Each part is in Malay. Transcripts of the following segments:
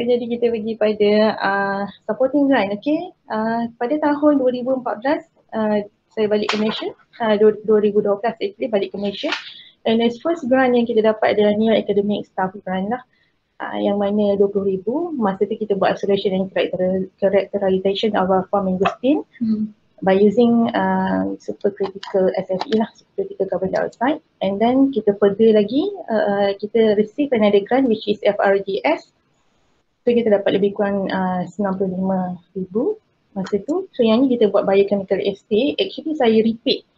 jadi kita pergi pada supporting grant, okay. Pada tahun 2014 saya balik ke Malaysia, 2012 actually balik ke Malaysia. And the first grant yang kita dapat adalah New Academic Staff Grant lah, yang mana 20,000. Masa tu kita buat acceleration and characterization of our farm mangosteen by using supercritical SFE lah, supercritical carbon dioxide. And then kita further lagi, kita receive another grant which is FRGS. So kita dapat lebih kurang 95,000 masa tu. So yang ni kita buat biochemical assay. Actually saya repeat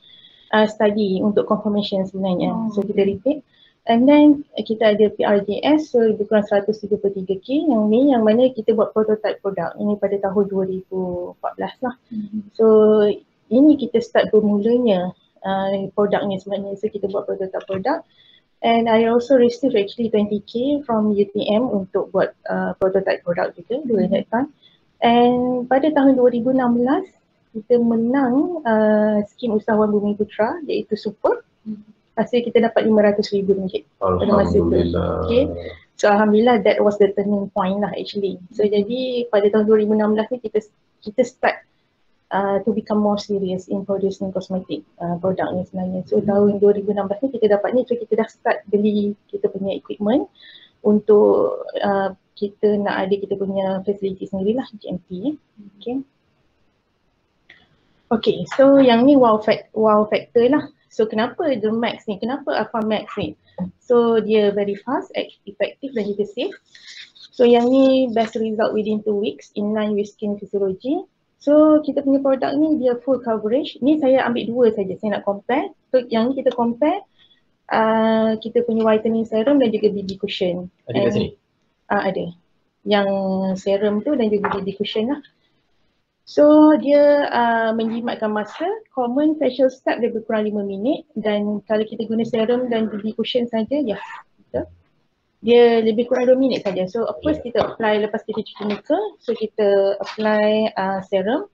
study untuk confirmation sebenarnya. So kita repeat. And then kita ada PRJS, so lebih kurang 133K yang ni, yang mana kita buat prototype produk. Ini pada tahun 2014 lah. So ini kita start bermulanya produk ni sebenarnya. So kita buat prototype produk. And I also receive actually 20K from UTM untuk buat prototype produk juga during that time. And pada tahun 2016 kita menang skim usahawan Bumi Putra iaitu Super. Hasil kita dapat RM500,000 pada masa tu. Okay. So Alhamdulillah, that was the turning point lah actually. So jadi pada tahun 2016 ni kita start to become more serious in producing cosmetic product ni sebenarnya. So tahun 2016 ni kita dapat ni, so kita dah start beli kita punya equipment untuk kita nak ada kita punya facility sendirilah, GMP. Okay. Okay, so yang ni wow factor lah. So kenapa the Max ni? Kenapa Alpha Max ni? So dia very fast, effective dan juga safe. So yang ni best result within 2 weeks in line with skin physiology. So kita punya produk ni dia full coverage. Ni saya ambil 2 saja, saya nak compare. So yang ni kita compare kita punya whitening serum dan juga BB cushion. Ada kat sini? Ada. Yang serum tu dan juga BB cushion lah. So dia menjimatkan masa, common facial step lebih kurang 5 minit, dan kalau kita guna serum dan BB cushion saja, ya betul, dia lebih kurang 2 minit saja. So first kita apply lepas kita cuci muka, so kita apply serum.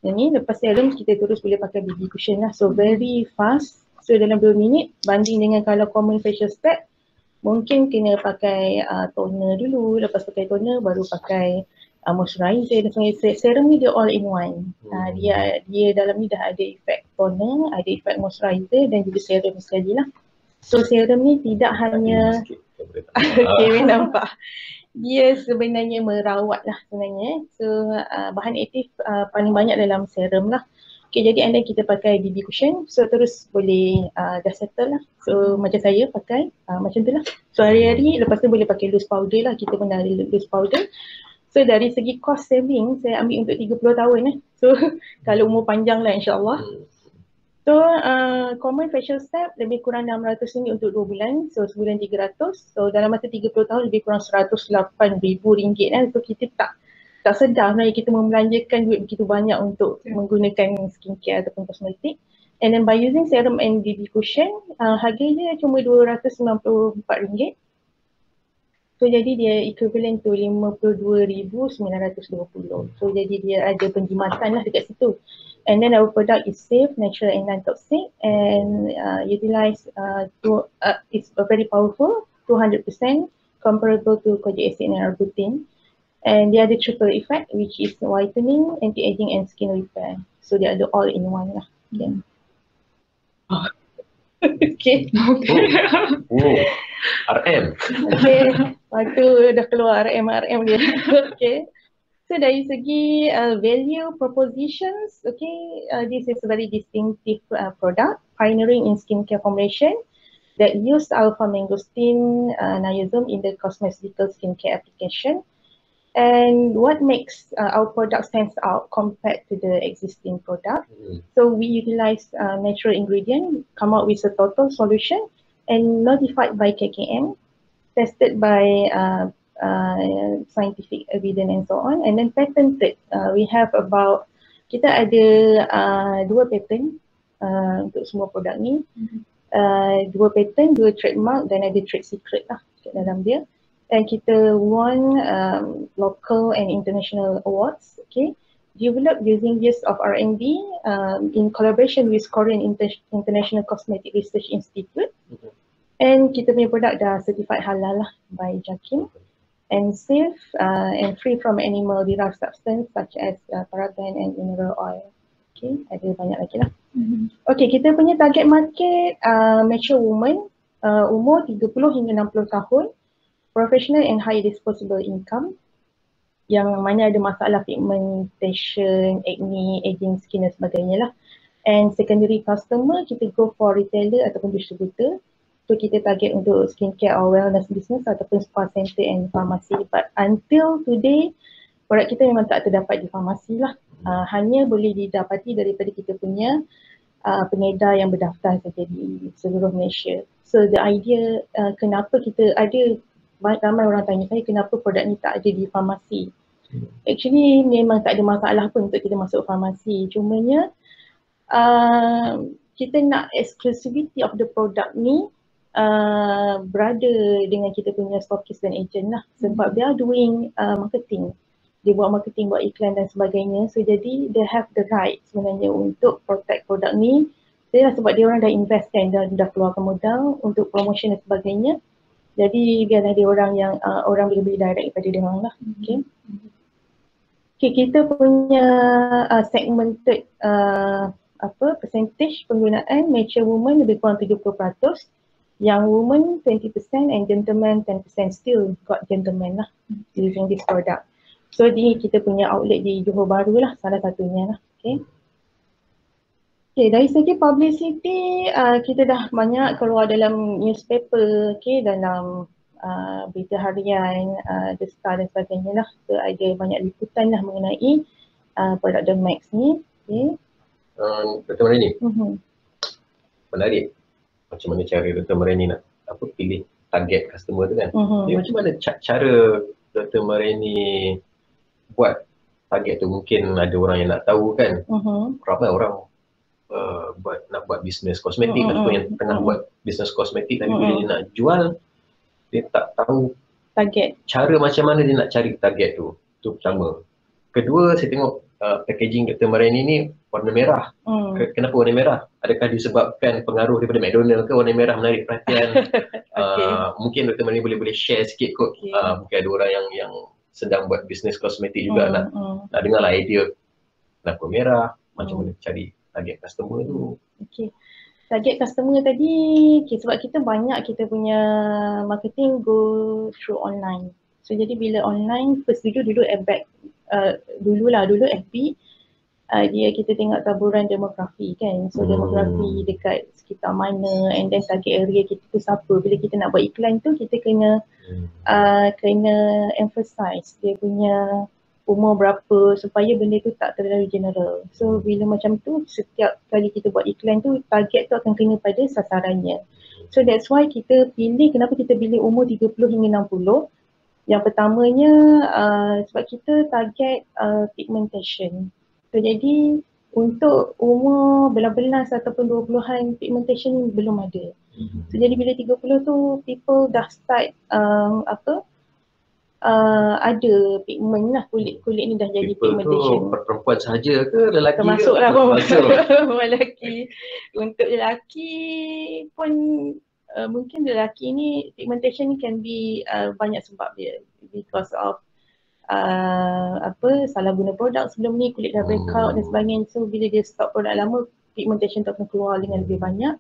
Yang ni lepas serum kita terus boleh pakai BB cushion lah. So very fast. So dalam 2 minit banding dengan kalau common facial step mungkin kena pakai toner dulu, lepas pakai toner baru pakai moisturizer dan sebagainya. Serum ni dia all in one. Dia dalam ni dah ada efek toner, ada efek moisturizer dan juga serum sekali lah. So serum ni tidak hanya okay, nampak. Dia sebenarnya merawat lah sebenarnya. So bahan aktif paling banyak dalam serum lah. Okay, jadi anda kita pakai BB cushion, so terus boleh dah settle lah. So macam saya pakai macam tu lah. So hari-hari lepas tu boleh pakai loose powder lah. Kita pun dah ada loose powder. So dari segi cost saving, saya ambil untuk 30 tahun So kalau umur panjang lah insyaAllah. So common facial step lebih kurang RM600 untuk 2 bulan. So sebulan 300. So dalam masa 30 tahun lebih kurang RM108,000 So kita tak sedar sebenarnya kita membelanjakan duit begitu banyak untuk menggunakan skincare ataupun kosmetik. And then by using serum and BB cushion, harganya cuma RM294. So jadi dia equivalent to 52,920. So jadi dia ada penjimatan lah dekat situ. And then our product is safe, natural and non-toxic, and utilize it's very powerful, 200% comparable to kojic acid and arbutin. And dia ada triple effect which is whitening, anti-aging and skin repair. So dia ada all in one lah. Okay. RM. Okay. Waktu dah keluar RM dia. Okay. So dari segi value propositions, okay, this is a very distinctive product, pioneering in skincare formulation that use alpha mangosteen niacin in the cosmeceutical skincare application. And what makes our product stands out compared to the existing product? So we utilize natural ingredient, come out with a total solution, and notified by KKM, tested by scientific evidence and so on, and then patented. We have about, kita ada 2 patent untuk semua produk ni, 2 patent, 2 trademark dan ada trade secret lah kat dalam dia. And kita won local and international awards, okay, developed using years of R&D in collaboration with Korean International Cosmetic Research Institute. And kita punya produk dah certified halal lah by JAKIM. and safe and free from animal derived substance such as paraben and mineral oil. Okay, ada banyak lagi lah. Okay, kita punya target market mature woman, umur 30 hingga 60 tahun, professional and high disposable income, yang mana ada masalah pigmentation, acne, aging skin dan sebagainya lah. And secondary customer, kita go for retailer ataupun distributor. So kita target untuk skincare or wellness business ataupun spa center and pharmacy. But until today, produk kita memang tak terdapat di farmasi lah. Hanya boleh didapati daripada kita punya pengedar yang berdaftar saja di seluruh Malaysia. So the idea kenapa kita ada, ramai orang tanya saya kenapa produk ni tak ada di farmasi. Actually memang tak ada masalah pun untuk kita masuk farmasi. Cumanya kita nak exclusivity of the product ni berada dengan kita punya stockist dan agent lah. Sebab they are doing marketing. Dia buat marketing, buat iklan dan sebagainya. So jadi they have the right sebenarnya untuk protect produk ni. Saya sebab dia orang dah invest kan, dah keluarkan modal untuk promotion dan sebagainya. Jadi biarlah dia orang yang orang boleh beli direct daripada dia orang lah. Okay. Okay, kita punya segmented percentage penggunaan mature woman lebih kurang 70%, young woman 20% and gentleman 10%. Still got gentleman lah using this product. So di kita punya outlet di Johor Bahru lah salah satunya lah. Okay. Okay, dari segi publicity kita dah banyak keluar dalam newspaper, okay, dalam berita harian, The Star dan sebagainya lah. So ada banyak liputan lah mengenai produk The Max ni. Okay. Dr. Mareni, menarik macam mana cara Dr. Mareni nak pilih target customer tu kan. Jadi macam mana cara Dr. Mareni buat target tu? Mungkin ada orang yang nak tahu kan, ramai orang nak buat bisnes kosmetik ataupun yang tengah buat bisnes kosmetik tapi bila dia nak jual, dia tak tahu target, cara macam mana dia nak cari target tu. Itu pertama. Kedua, saya tengok packaging Dr. Mareni ni warna merah. Kenapa warna merah? Adakah disebabkan pengaruh daripada McDonald ke warna merah menarik perhatian? Mungkin Dr. Mareni boleh share sikit kot. Mungkin ada orang yang sedang buat bisnes kosmetik juga nak dengar lah idea kenapa merah, macam mana cari target customer tu. Okay. Target customer tadi, sebab kita banyak kita punya marketing go through online. So jadi bila online, first dulu dulu FB, dia kita tengok taburan demografi kan. So demografi dekat sekitar mana and then target area kita tu siapa. Bila kita nak buat iklan tu kita kena emphasize dia punya umur berapa supaya benda tu tak terlalu general. So bila macam tu setiap kali kita buat iklan tu target tu akan kena pada sasarannya. So that's why kita pilih, kenapa kita pilih umur 30 hingga 60. Yang pertamanya sebab kita target pigmentation. So jadi untuk umur belas-belas ataupun 20-an pigmentation belum ada. So jadi bila 30 tu people dah start ada pigment lah, kulit ni dah jadi pigmentation. Perempuan sahaja ke lelaki? Termasuklah perempuan lelaki. Untuk lelaki pun mungkin lelaki ni pigmentation ni can be banyak sebab dia, because of salah guna produk sebelum ni, kulit dah breakout dan sebagainya. So bila dia stop produk lama, pigmentation tu akan keluar dengan lebih banyak.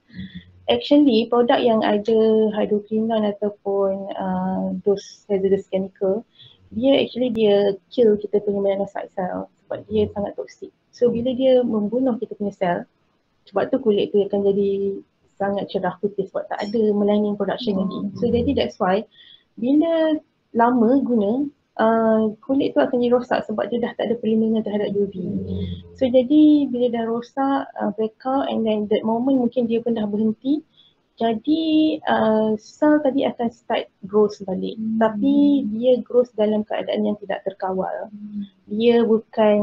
Actually produk yang ada hydroquinone ataupun those hazardous chemical, dia kill kita punya melanocyte cell sebab dia sangat toksik. So bila dia membunuh kita punya sel, sebab tu kulit tu akan jadi sangat cerah putih sebab tak ada melanin production lagi. So jadi that's why bila lama guna, kulit tu akan jadi rosak sebab dia dah tak ada perlindungan terhadap UV. So jadi bila dah rosak, breakout, and then that moment mungkin dia pun dah berhenti, jadi sel tadi akan start growth balik. Tapi dia growth dalam keadaan yang tidak terkawal. Dia bukan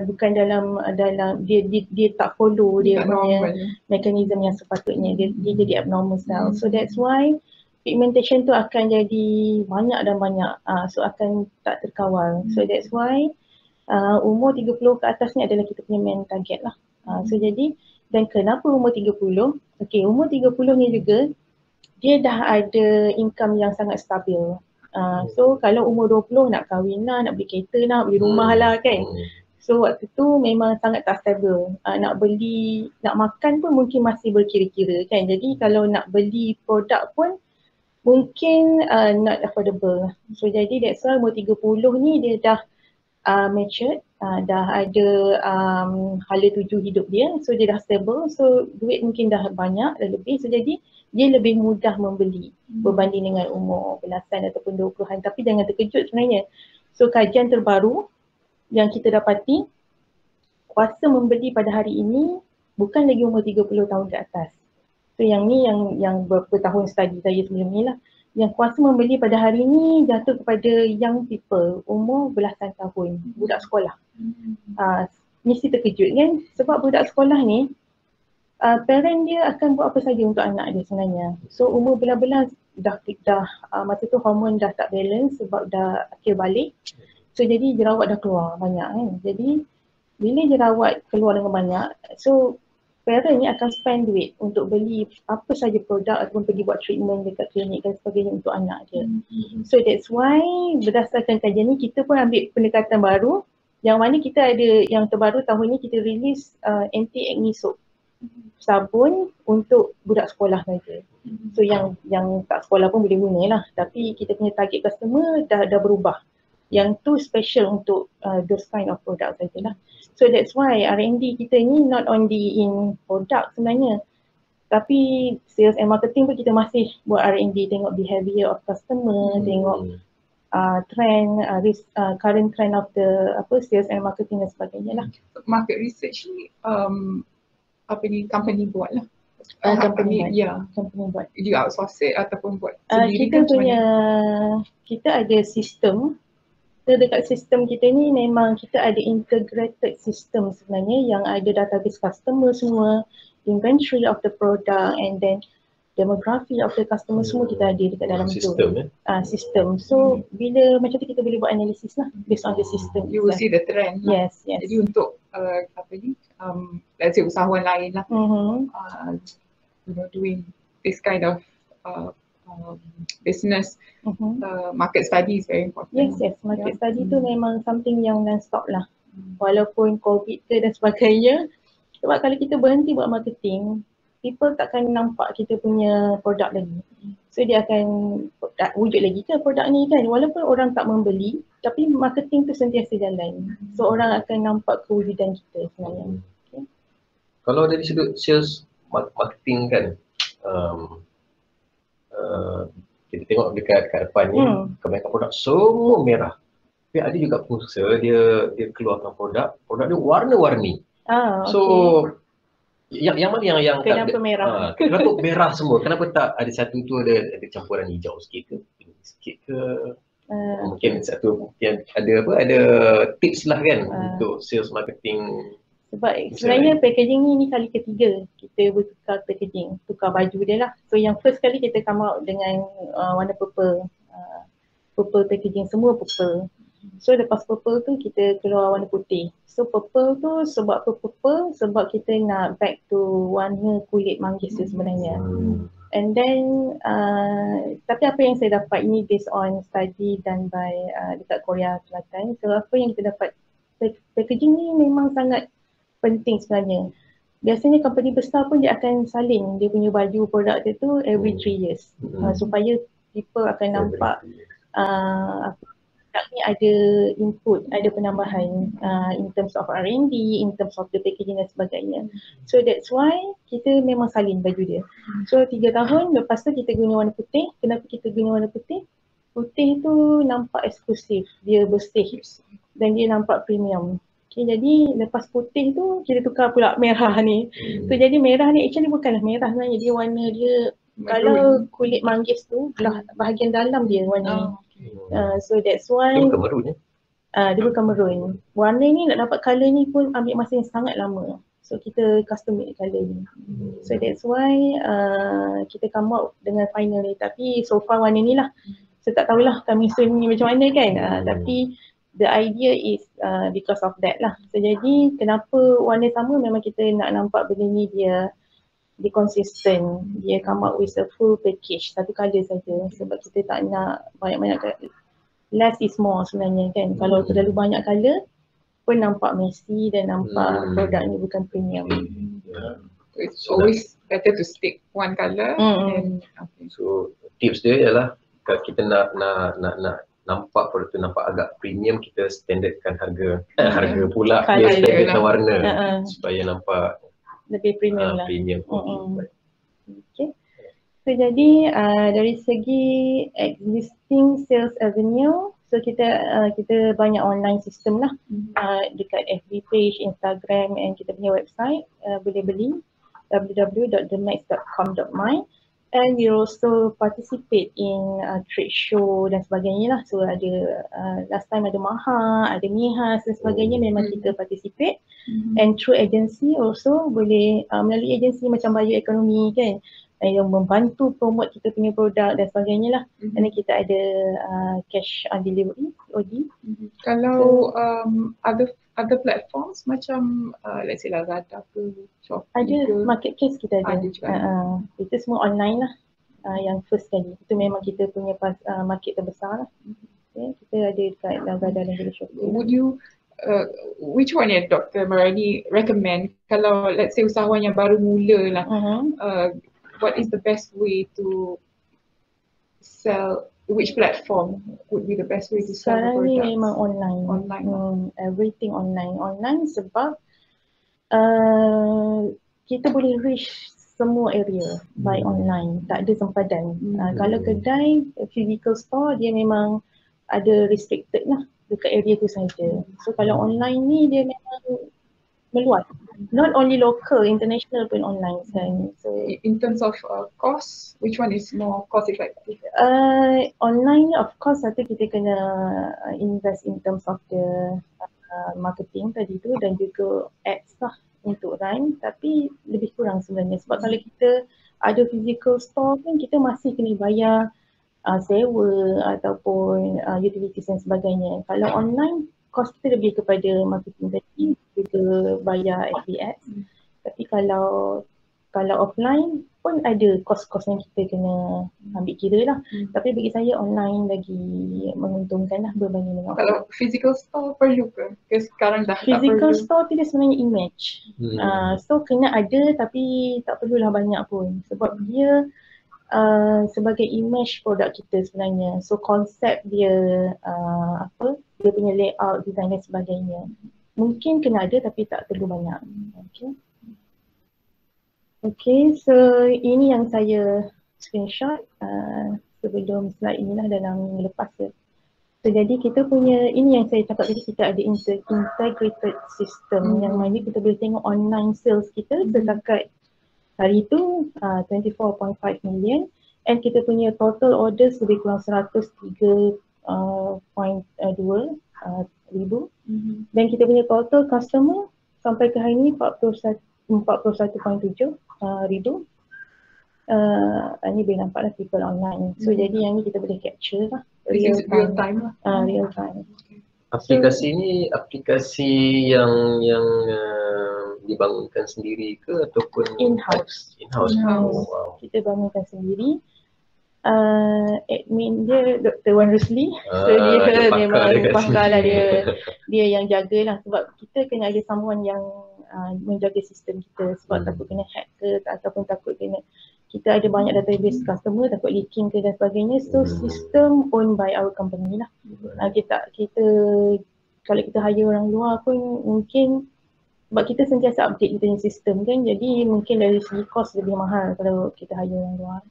bukan dalam dia tak follow dia punya mekanisme yang sepatutnya. Dia jadi abnormal cell. So that's why pigmentation tu akan jadi banyak dan banyak, so akan tak terkawal. So that's why umur 30 ke atas ni adalah kita punya main target lah. So jadi, dan kenapa umur 30? Okay, umur 30 ni juga dia dah ada income yang sangat stabil. So kalau umur 20 nak kahwin lah, nak beli kereta, nak beli rumah lah kan. So waktu tu memang sangat tak stabil. Nak beli, nak makan pun mungkin masih berkira-kira kan. Jadi kalau nak beli produk pun mungkin not affordable. So jadi that's why umur 30 ni dia dah matured, dah ada hala tuju hidup dia. So dia dah stable, so duit mungkin dah banyak, dah lebih. So jadi dia lebih mudah membeli berbanding dengan umur belasan ataupun 20-an. Tapi jangan terkejut sebenarnya. So kajian terbaru yang kita dapati, kuasa membeli pada hari ini bukan lagi umur 30 tahun ke atas. So yang ni yang beberapa tahun study saya sebelum ni lah. Yang kuasa membeli pada hari ini jatuh kepada young people, umur belasan tahun, budak sekolah. Mesti terkejut kan, sebab budak sekolah ni parent dia akan buat apa saja untuk anak dia sebenarnya. So umur belas-belas dah masa tu hormon dah tak balance sebab dah akhir balik. So jadi jerawat dah keluar banyak kan. Jadi bila jerawat keluar dengan banyak, so parent ni akan spend duit untuk beli apa saja produk ataupun pergi buat treatment dekat klinik dan sebagainya untuk anak dia. So that's why berdasarkan kajian ni kita pun ambil pendekatan baru, yang mana kita ada yang terbaru tahun ni kita release anti-acne soap. Sabun untuk budak sekolah saja. So yang tak sekolah pun boleh guna lah. Tapi kita punya target customer dah berubah. Yang tu special untuk those kind of product sajalah. So that's why R&D kita ni not only in product sebenarnya, tapi sales and marketing pun kita masih buat R&D, tengok behavior of customer, tengok trend, current trend of the sales and marketing dan sebagainya lah. Market research ni company buat lah. Company buat. You outsource it ataupun buat kita sendiri ke punya, kita ada sistem. So dekat sistem kita ni memang kita ada integrated system sebenarnya yang ada database customer semua, inventory of the product and then demography of the customer semua kita ada dekat dalam sistem, tu. Sistem. So bila macam tu kita boleh buat analisis lah based on the system. You will see the trend lah. Yes. Jadi untuk let's say usahawan lain lah, doing this kind of business, market study is very important. Yes, market study tu memang something yang non-stop lah. Walaupun COVID ke dan sebagainya, sebab kalau kita berhenti buat marketing, people takkan nampak kita punya produk lagi. So dia akan wujud lagi ke produk ni kan, walaupun orang tak membeli, tapi marketing tu sentiasa jalan. So orang akan nampak kewujudan kita sebenarnya. Okay. Kalau dari sudut sales marketing kan, kita tengok dekat depan ni, kebanyakan produk semua merah. Tapi ada juga pengusaha dia keluarkan produk dia warna-warni. So yang mana yang kenapa merah? Kenapa merah semua? Kenapa tak ada satu tu ada campuran hijau sikit ke, pink sikit ke? Mungkin satu yang ada tips lah kan untuk sales marketing. Sebab sebenarnya packaging ni kali ketiga kita bertukar packaging, tukar baju dia lah. So yang first kali kita come out dengan warna purple, purple packaging, semua purple. So lepas purple tu kita keluar warna putih. So purple tu sebab purple sebab kita nak back to warna kulit manggis tu sebenarnya. And then tapi apa yang saya dapat ini based on study done by dekat Korea Selatan. So apa yang kita dapat, packaging ni memang sangat penting sebenarnya. Biasanya company besar pun dia akan salin dia punya baju produk dia tu every 3 years supaya people akan nampak produk ni ada input, ada penambahan in terms of R&D, in terms of the packaging dan sebagainya. So that's why kita memang salin baju dia. So 3 tahun lepas tu kita guna warna putih. Kenapa kita guna warna putih? Putih tu nampak eksklusif, dia bersih dan dia nampak premium. Okay, jadi lepas putih tu kita tukar pula merah ni. So jadi merah ni actually bukanlah merah sebenarnya, dia warna dia kalau kulit manggis tu bahagian dalam dia warna ni. So that's why dia bukan maroon dia bukan maroon. Warna ni nak dapat colour ni pun ambil masa yang sangat lama. So kita custom make colour ni. So that's why kita come out dengan final ni. Tapi so far warna ni lah. So tak tahulah coming soon ni macam mana kan. Tapi the idea is because of that lah. So jadi kenapa warna sama, memang kita nak nampak benda ni dia dia konsisten, dia come up with a full package, satu colour saja sebab kita tak nak banyak-banyak less is more sebenarnya kan. Kalau terlalu banyak colour pun nampak messy dan nampak produk ni bukan premium. So it's always better to stick one colour. And So tips dia ialah kalau kita nak nampak produk tu nampak agak premium, kita standardkan harga harga pula dia standardkan warna supaya nampak lebih premium lah. Premium. Okay. So jadi dari segi existing sales avenue, so kita banyak online system lah dekat FB page, Instagram, and kita punya website boleh beli www.themax.com.my, and we also participate in trade show dan sebagainya lah. So ada last time ada Maha, ada Mihas dan sebagainya, memang kita participate. And through agency also boleh melalui agensi macam Bayu Ekonomi kan, yang membantu promote kita punya produk dan sebagainya lah. And then kita ada cash on delivery, COD. Kalau other platforms macam let's say Lazada ke Shopee ada ke, marketplace kita ada juga. Itu semua online lah. Yang first kali itu memang kita punya market terbesar lah. Okay, kita ada dekat Lazada dan juga Shopee. Would you which one yang Dr. Marani recommend kalau let's say usahawan yang baru mula lah, what is the best way to sell, which platform would be the best way to sell the sekarang ni products? memang online. Everything online sebab kita boleh reach semua area by online, tak ada sempadan. Kalau kedai physical store dia memang ada restricted lah dekat area tu saja. So kalau online ni dia memang meluas, not only local, international pun online sekarang. So in terms of cost, which one is more cost effective? Online of course satu kita kena invest in terms of the marketing tadi tu dan juga ads lah untuk run, tapi lebih kurang sebenarnya sebab kalau kita ada physical store pun kita masih kena bayar sewa ataupun utilities dan sebagainya. Kalau online cost kita lebih kepada marketing tadi, juga bayar FB ads. Tapi kalau offline pun ada kos-kos yang kita kena ambil kira lah. Tapi bagi saya online lagi menguntungkan lah berbanding dengan offline. Kalau physical store perlu ke? Ke sekarang dah Physical tak perlu. store tu dia sebenarnya image. So kena ada tapi tak perlulah banyak pun sebab dia sebagai image produk kita sebenarnya. So konsep dia dia punya layout, design dan sebagainya. Mungkin kena ada tapi tak perlu banyak. Okay, so ini yang saya screenshot sebelum slide inilah dalam minggu lepas ke. So jadi kita punya, ini yang saya cakap tadi, kita ada integrated system yang mana kita boleh tengok online sales kita setakat hari itu 24.5 million, and kita punya total orders lebih kurang 103.2 ribu, dan kita punya total customer sampai ke hari ini 41.7 ribu. Ini boleh nampak lah people online. So jadi yang ni kita boleh capture lah real time lah. Real time. Aplikasi ni aplikasi yang dibangunkan sendiri ke ataupun in-house. Wow. Kita bangunkan sendiri. Admin dia Dr. Wan Rusli. So dia memang pakar lah, dia yang jagalah sebab kita kena ada someone yang menjaga sistem kita sebab takut kena hack ke ataupun takut kena, kita ada banyak database customer, takut leaking ke dan sebagainya. So sistem owned by our company lah. Kita kalau kita hire orang luar pun mungkin sebab kita sentiasa update kita punya sistem kan, jadi mungkin dari segi cost lebih mahal kalau kita hire orang luar.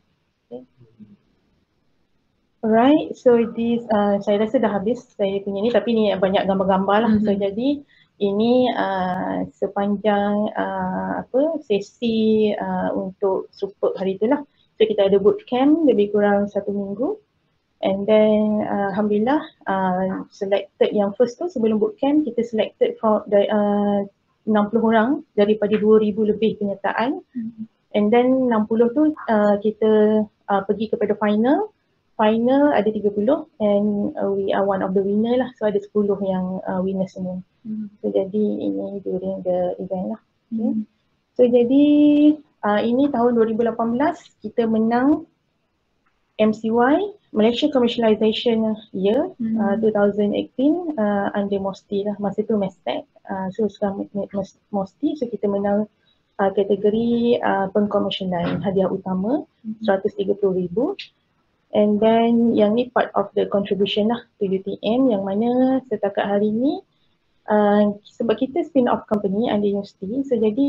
Okay. Alright, so this saya rasa dah habis saya punya ni, tapi ni banyak gambar-gambar lah. So jadi ini sepanjang sesi untuk super hari tu lah. So kita ada bootcamp lebih kurang 1 minggu, and then alhamdulillah selected yang first tu sebelum bootcamp kita selected from 60 orang daripada 2,000 lebih penyertaan, and then 60 tu kita pergi kepada final ada 30, and we are one of the winner lah. So ada 10 yang winner semua. So jadi ini during the event lah. Okay. So jadi ini tahun 2018 kita menang MCY, Malaysia Commercialization Year 2018 under MOSTI lah. Masa tu MESTEC. So sekarang MOSTI, so kita menang kategori pengkomersialan hadiah utama 130,000. And then yang ni part of the contribution lah to UTM, yang mana setakat hari ni sebab kita spin off company under universiti, so jadi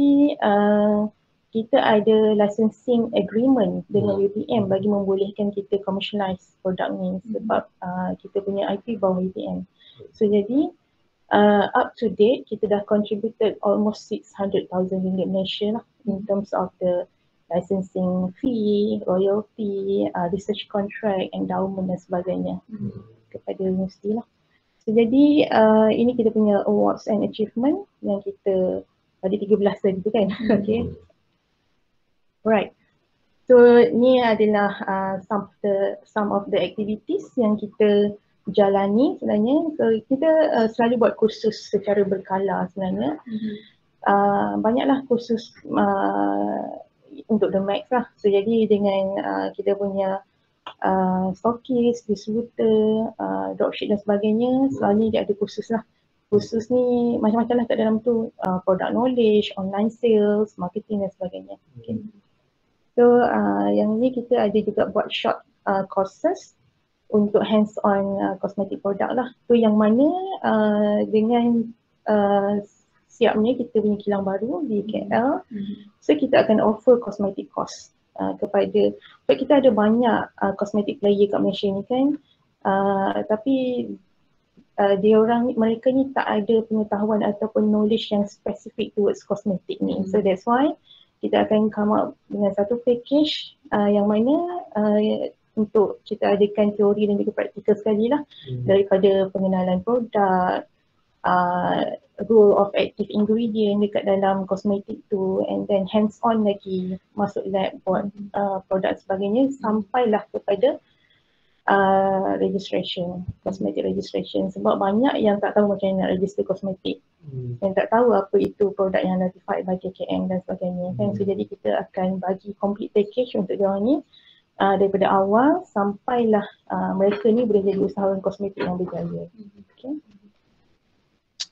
kita ada licensing agreement dengan UTM bagi membolehkan kita commercialize produk ni, sebab kita punya IP bawah UTM. So jadi up to date kita dah contributed almost 600,000 ringgit Malaysia lah in terms of the licensing fee, royalty, research contract, endowment dan sebagainya kepada universiti lah. So jadi ini kita punya awards and achievement yang kita pada 13 tadi tu kan. Okay. Right. So ni adalah some of the activities yang kita jalani sebenarnya. So kita selalu buat kursus secara berkala sebenarnya. Banyaklah kursus untuk the max lah. So jadi dengan kita punya stockist, distributor, dropship dan sebagainya, selalunya dia ada kursus lah. Kursus ni macam-macam lah kat dalam tu, product knowledge, online sales, marketing dan sebagainya. Okay. So yang ni kita ada juga buat short courses untuk hands on cosmetic product lah. Tu yang mana dengan siapnya kita punya kilang baru di KL, so kita akan offer cosmetic course kepada, sebab kita ada banyak cosmetic player kat Malaysia ni kan, tapi mereka ni tak ada pengetahuan ataupun knowledge yang specific towards cosmetic ni. So that's why kita akan come up dengan satu package yang mana untuk kita adakan teori dan juga praktikal sekali lah, daripada pengenalan produk, role of active ingredient dekat dalam kosmetik tu, and then hands on lagi, masuk lab buat produk sebagainya, sampailah kepada registration, cosmetic registration. Sebab banyak yang tak tahu macam mana nak register kosmetik, yang tak tahu apa itu produk yang notified by KKM dan sebagainya kan. So jadi kita akan bagi complete package untuk diorang ni, daripada awal sampailah mereka ni boleh jadi usahawan kosmetik yang berjaya. Okay.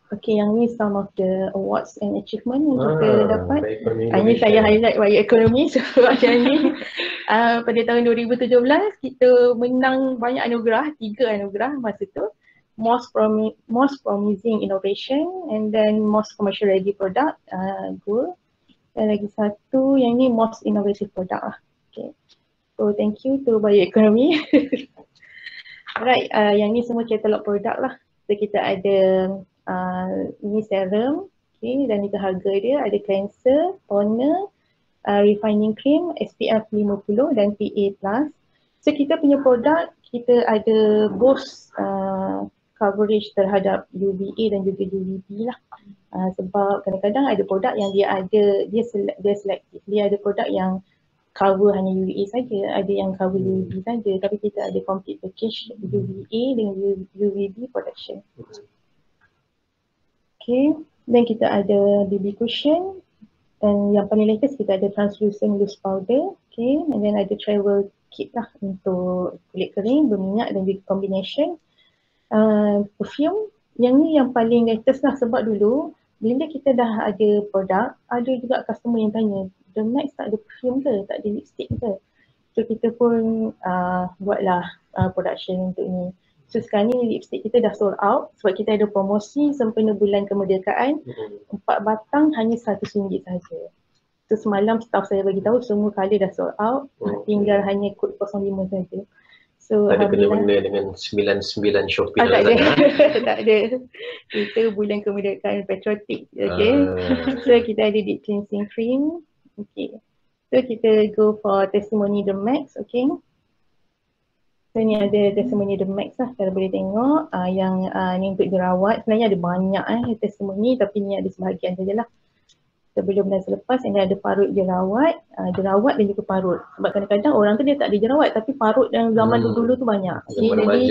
Okay, yang ni some of the awards and achievement yang kita dapat. Ini saya highlight bioekonomi sebab yang ni pada tahun 2017 kita menang banyak anugerah, 3 anugerah masa tu. Most promising innovation, and then most commercial ready product, gold. Dan lagi satu yang ni most innovative product lah. Okay. So thank you to bioekonomi. Alright, yang ni semua katalog produk lah. So kita ada ini serum, okay, dan itu harga dia, ada cleanser, toner, refining cream, SPF 50 dan PA+. So kita punya produk, kita ada both coverage terhadap UVA dan juga UVB lah. Sebab kadang-kadang ada produk yang dia selektif, dia ada produk yang cover hanya UVA saja, ada yang cover UVB saja, tapi kita ada complete package UVA dengan UVB protection. Okay, dan kita ada BB cushion, dan yang paling latest kita ada translucent loose powder, okay, and then ada travel kit lah untuk kulit kering, berminyak dan juga combination. Perfume, yang ni yang paling latest lah, sebab dulu bila kita dah ada produk, ada juga customer yang tanya, The Max tak ada perfume ke, tak ada lipstick ke? So kita pun buatlah production untuk ni. So sekarang ni lipstick kita dah sold out sebab kita ada promosi sempena bulan kemerdekaan, 4 batang hanya RM100 saja. So semalam staff saya bagi tahu semua colour dah sold out, tinggal hanya kod 05 saja. So ada benda-benda dengan 99 Shopee tak ada. Tak ada. Kita bulan kemerdekaan patriotik. Okay. So kita ada deep cleansing cream. Okay. So kita go for testimony the max. Okay. So ni ada testimony the max lah, kalau boleh tengok. Yang ni untuk jerawat, sebenarnya ada banyak testimony, tapi ni ada sebahagian sajalah. Sebelum dan selepas, ini ada parut jerawat, jerawat dan juga parut. Sebab kadang-kadang orang tu dia tak ada jerawat, tapi parut yang zaman dulu tu banyak. Okay, jadi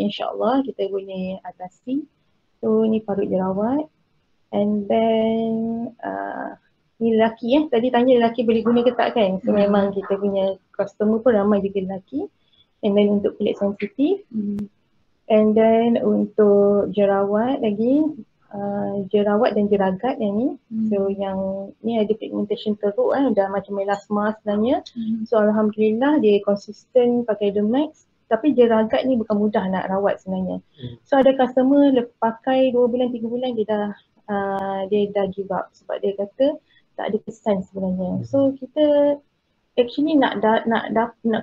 insyaAllah kita boleh atasi. So ni parut jerawat. And then ni lelaki tadi tanya lelaki boleh guna ke tak kan. So memang kita punya customer pun ramai juga lelaki. And then untuk kulit sensitif. And then untuk jerawat lagi, jerawat dan jeragat yang ni. So yang ni ada pigmentation teruk dah macam melasma sebenarnya. So alhamdulillah dia konsisten pakai Dermax. Tapi jeragat ni bukan mudah nak rawat sebenarnya. So ada customer pakai 2 bulan 3 bulan dia dah give up sebab dia kata tak ada kesan sebenarnya. So kita actually nak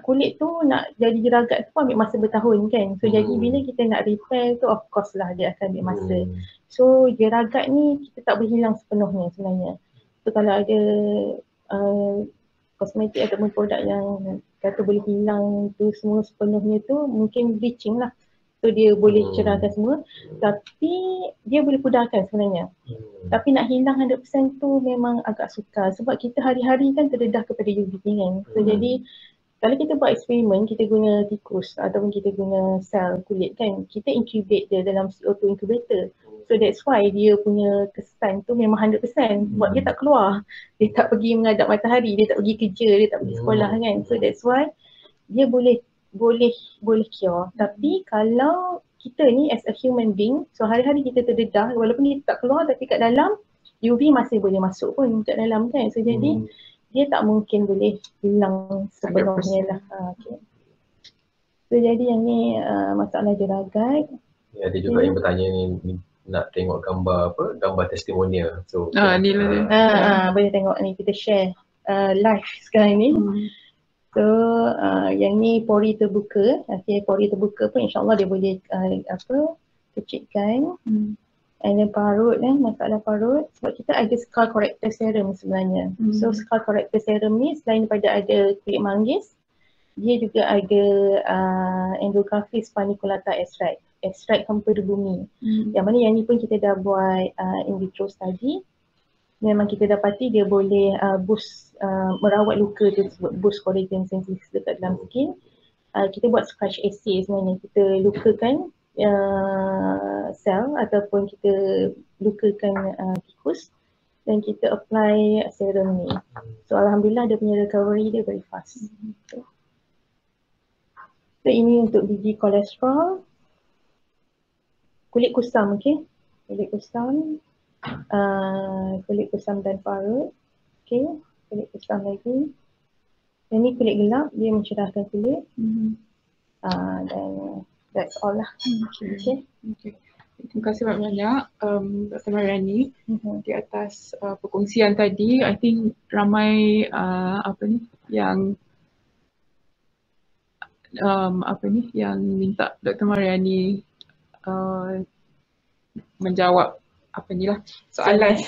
kulit tu nak jadi jeragat tu ambil masa bertahun kan. So jadi bila kita nak repair tu of course lah dia akan ambil masa. So jeragat ni kita tak boleh hilang sepenuhnya sebenarnya. So kalau ada kosmetik ataupun produk yang kata boleh hilang tu semua sepenuhnya tu mungkin bleaching lah. So dia boleh cerahkan semua tapi dia boleh pudarkan sebenarnya. Tapi nak hilang 100% tu memang agak sukar sebab kita hari-hari kan terdedah kepada UV kan. So jadi kalau kita buat eksperimen, kita guna tikus ataupun kita guna sel kulit kan, kita incubate dia dalam CO2 incubator. So that's why dia punya kesan tu memang 100% sebab dia tak keluar. Dia tak pergi menghadap matahari, dia tak pergi kerja, dia tak pergi sekolah kan. So that's why dia boleh cure. Tapi kalau kita ni as a human being, so hari-hari kita terdedah walaupun kita tak keluar tapi kat dalam UV masih boleh masuk pun kat dalam kan. So jadi dia tak mungkin boleh hilang sepenuhnya lah. Okay. So jadi yang ni masalah jeragat. Ya, ada juga yang bertanya ni nak tengok gambar testimonial. So boleh tengok ni, kita share live sekarang ni. So yang ni pori terbuka. Okay, pori terbuka pun insyaAllah dia boleh kecilkan. And then parut masalah parut sebab kita ada skull corrector serum sebenarnya. So skull corrector serum ni selain daripada ada kulit manggis, dia juga ada Endocarpus paniculata extract kempedu bumi. Yang mana yang ni pun kita dah buat in vitro study. Memang kita dapati dia boleh boost merawat luka tersebut, boost collagen synthesis dekat dalam skin. Kita buat scratch assay sebenarnya, kita lukakan sel ataupun kita lukakan tikus dan kita apply serum ni. So alhamdulillah dia punya recovery dia very fast. So ini untuk biji kolesterol. Kulit kusam, okey. Kulit kusam dan parut. Okey, kulit kusam lagi. Ini kulit gelap, dia mencerahkan kulit. Dan that's all lah. Okay. Terima kasih banyak Dr. Mariani di atas perkongsian tadi. I think ramai yang minta Dr. Mariani menjawab soalan.